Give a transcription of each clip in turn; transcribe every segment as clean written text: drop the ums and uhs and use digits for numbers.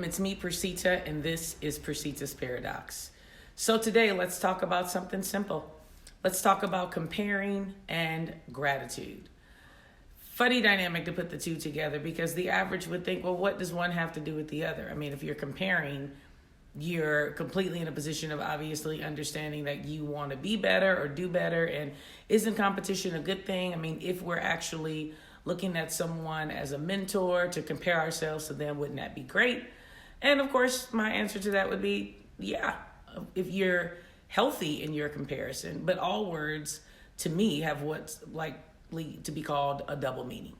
It's me, Persita, and this is Persita's Paradox. So today, let's talk about something simple. Let's talk about comparing and gratitude. Funny dynamic to put the two together because the average would think, well, what does one have to do with the other? I mean, if you're comparing, you're completely in a position of obviously understanding that you want to be better or do better. And isn't competition a good thing? I mean, if we're actually looking at someone as a mentor to compare ourselves to them, wouldn't that be great? And of course, my answer to that would be, yeah, if you're healthy in your comparison. But all words, to me, have what's likely to be called a double meaning.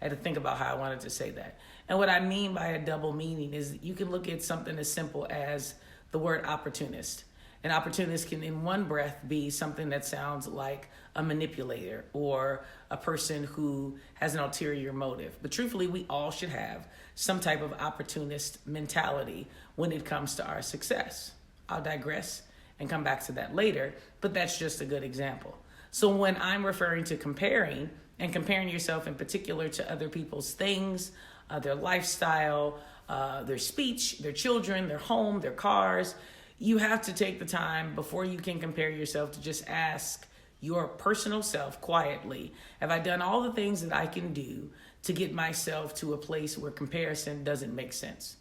I had to think about how I wanted to say that. And what I mean by a double meaning is you can look at something as simple as the word opportunist. An opportunist can, in one breath, be something that sounds like a manipulator or a person who has an ulterior motive. But truthfully, we all should have some type of opportunist mentality when it comes to our success. I'll digress and come back to that later, but that's just a good example. So when I'm referring to comparing, and comparing yourself in particular to other people's things, their lifestyle, their speech, their children, their home, their cars, you have to take the time before you can compare yourself to just ask your personal self quietly, have I done all the things that I can do to get myself to a place where comparison doesn't make sense?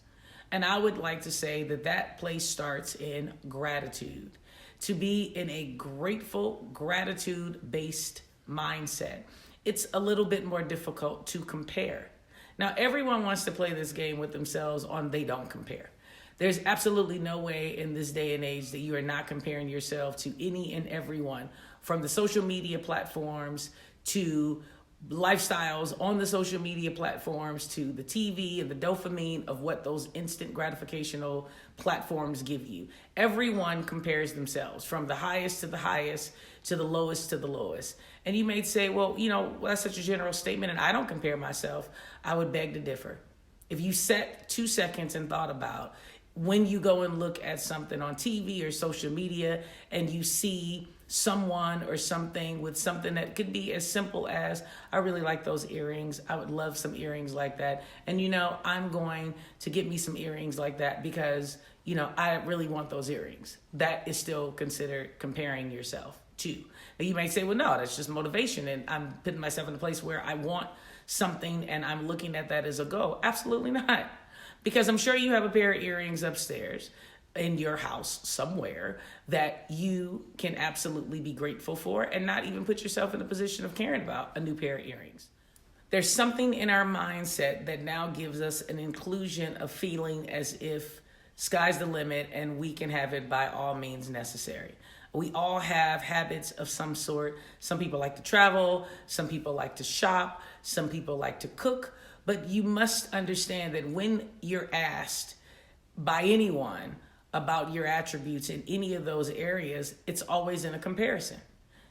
And I would like to say that that place starts in gratitude. To be in a grateful, gratitude-based mindset. It's a little bit more difficult to compare. Now, everyone wants to play this game with themselves on they don't compare. There's absolutely no way in this day and age that you are not comparing yourself to any and everyone, from the social media platforms to lifestyles on the social media platforms to the TV and the dopamine of what those instant gratificational platforms give you. Everyone compares themselves from the highest to the highest to the lowest to the lowest. And you may say, well, that's such a general statement and I don't compare myself. I would beg to differ. If you set 2 seconds and thought about when you go and look at something on TV or social media and you see someone or something with something that could be as simple as, I really like those earrings. I would love some earrings like that. And, I'm going to get me some earrings like that because, I really want those earrings. That is still considered comparing yourself to. Now you might say, well, no, that's just motivation. And I'm putting myself in a place where I want something and I'm looking at that as a goal. Absolutely not. Because I'm sure you have a pair of earrings upstairs in your house somewhere that you can absolutely be grateful for and not even put yourself in a position of caring about a new pair of earrings. There's something in our mindset that now gives us an inclusion of feeling as if sky's the limit and we can have it by all means necessary. We all have habits of some sort. Some people like to travel. Some people like to shop. Some people like to cook. But you must understand that when you're asked by anyone about your attributes in any of those areas, it's always in a comparison.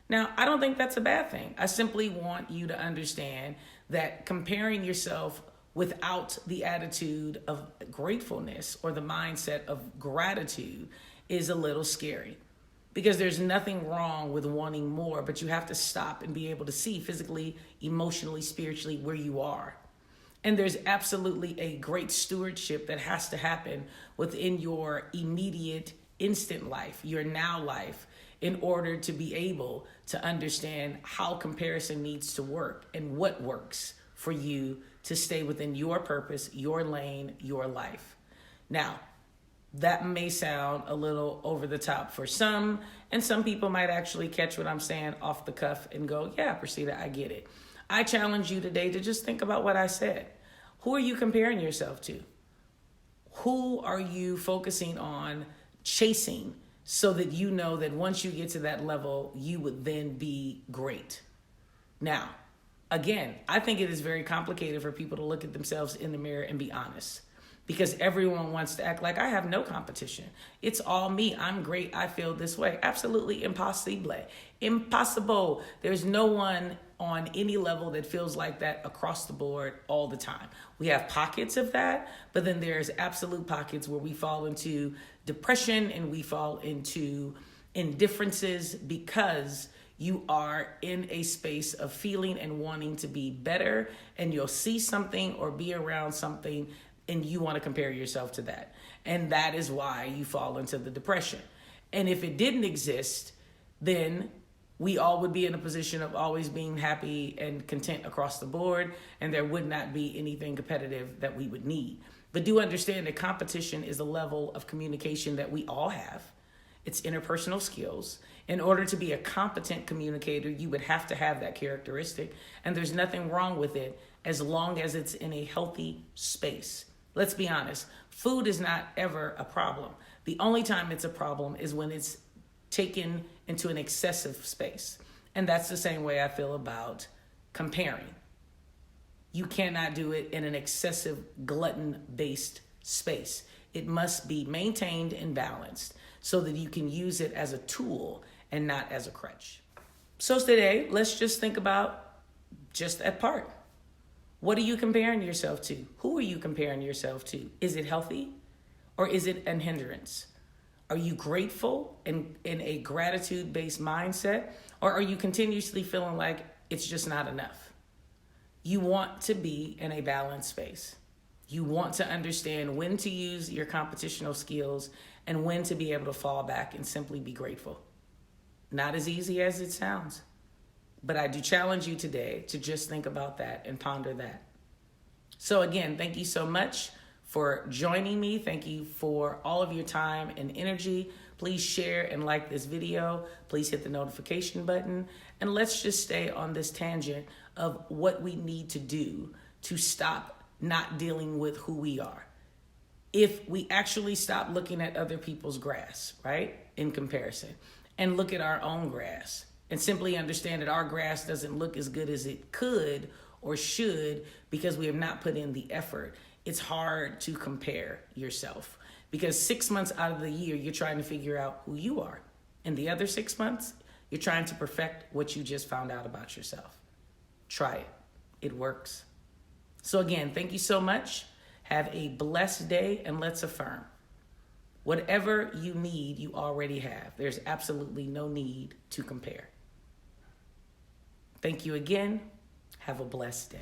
Now, I don't think that's a bad thing. I simply want you to understand that comparing yourself without the attitude of gratefulness or the mindset of gratitude is a little scary. Because there's nothing wrong with wanting more, but you have to stop and be able to see physically, emotionally, spiritually where you are. And there's absolutely a great stewardship that has to happen within your immediate, instant life, your now life, in order to be able to understand how comparison needs to work and what works for you to stay within your purpose, your lane, your life. Now, that may sound a little over the top for some, and some people might actually catch what I'm saying off the cuff and go, yeah, Persita, I get it. I challenge you today to just think about what I said. Who are you comparing yourself to? Who are you focusing on chasing so that you know that once you get to that level, you would then be great? Now, again, I think it is very complicated for people to look at themselves in the mirror and be honest. Because everyone wants to act like I have no competition. It's all me. I'm great. I feel this way. Absolutely impossible. Impossible. There's no one on any level that feels like that across the board all the time. We have pockets of that, but then there's absolute pockets where we fall into depression and we fall into indifferences because you are in a space of feeling and wanting to be better, and you'll see something or be around something and you want to compare yourself to that. And that is why you fall into the depression. And if it didn't exist, then we all would be in a position of always being happy and content across the board, and there would not be anything competitive that we would need. But do understand that competition is a level of communication that we all have. It's interpersonal skills. In order to be a competent communicator, you would have to have that characteristic, and there's nothing wrong with it as long as it's in a healthy space. Let's be honest, food is not ever a problem. The only time it's a problem is when it's taken into an excessive space. And that's the same way I feel about comparing. You cannot do it in an excessive glutton-based space. It must be maintained and balanced so that you can use it as a tool and not as a crutch. So today, let's just think about just that part. What are you comparing yourself to? Who are you comparing yourself to? Is it healthy or is it a hindrance? Are you grateful and in a gratitude-based mindset, or are you continuously feeling like it's just not enough? You want to be in a balanced space. You want to understand when to use your competitional skills and when to be able to fall back and simply be grateful. Not as easy as it sounds, but I do challenge you today to just think about that and ponder that. So again, thank you so much for joining me. Thank you for all of your time and energy. Please share and like this video. Please hit the notification button. And let's just stay on this tangent of what we need to do to stop not dealing with who we are. If we actually stop looking at other people's grass, right, in comparison, and look at our own grass and simply understand that our grass doesn't look as good as it could or should because we have not put in the effort. It's hard to compare yourself because 6 months out of the year, you're trying to figure out who you are. And the other 6 months, you're trying to perfect what you just found out about yourself. Try it. It works. So again, thank you so much. Have a blessed day, and let's affirm. Whatever you need, you already have. There's absolutely no need to compare. Thank you again. Have a blessed day.